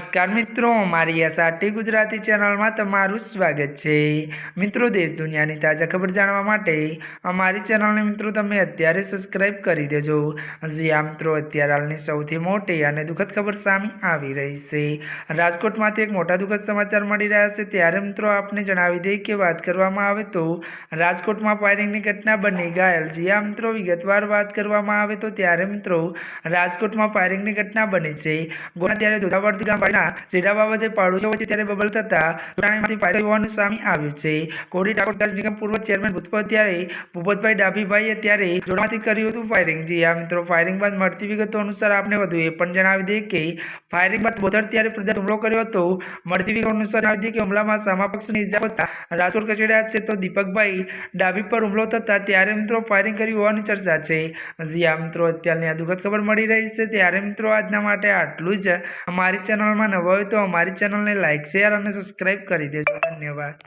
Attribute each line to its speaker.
Speaker 1: નમસ્કાર મિત્રો, મારી એસઆરટી ગુજરાતી ચેનલમાં તમારું સ્વાગત છે। મિત્રો, દેશ દુનિયાની તાજા ખબર જાણવા માટે અમારી ચેનલને મિત્રો તમે અત્યારે સબસ્ક્રાઇબ કરી દેજો। હજી આ મિત્રો અત્યારે હાલની સૌથી મોટી અને દુઃખદ ખબર સામે આવી રહી છે। રાજકોટમાંથી એક મોટા દુઃખદ સમાચાર મળી રહ્યા છે, ત્યારે મિત્રો આપને જણાવી દઈએ કે વાત કરવામાં આવે તો રાજકોટમાં ફાયરિંગની ઘટના બની ઘાયલ। જી આ મિત્રો વિગતવાર વાત કરવામાં આવે તો ત્યારે મિત્રો રાજકોટમાં ફાયરિંગની ઘટના બની છે। ત્યારે દોધાવર્તી ગામ જેડા બાબતે પાડોશીઓ વચ્ચે ત્યારે બબલ થતા ટોળાણીમાંથી ફાયરિંગ હોવાનું સામે આવ્યું છે। કોડી ઠાકોર તાજ નિગમ પૂર્વ ચેરમેન ભૂતપૂર્વ ત્યારે ભૂપતભાઈ ડાભીભાઈએ ત્યારે જોડામાંથી કર્યું હતું ફાયરિંગ। જી આ મિત્રો ફાયરિંગ બાદ મળતી વિગતો અનુસાર આપને વધુ એ પણ જણાવી દઈએ કે ફાયરિંગ બાદ બોધર ત્યારે પ્રજાત હુમલો કર્યો હતો। મળતી વિગતો અનુસાર જણાવી દઈએ કે હુમલામાં સામા પક્ષની ઇજા થતા રાજકોટ ખસેડાયા છે, તો દીપકભાઈ ડાભી પર હુમલો થતા ત્યારે મિત્રો ફાયરિંગ કર્યું હોવાની ચર્ચા છે। જી આ મિત્રો અત્યારની આ દુઃખદ ખબર મળી રહી છે, ત્યારે મિત્રો આજના માટે આટલું જ। અમારી ચેનલમાં નવા હોય તો અમારી ચેનલને લાઇક, શેર અને સબસ્ક્રાઇબ કરી દેજો। ધન્યવાદ।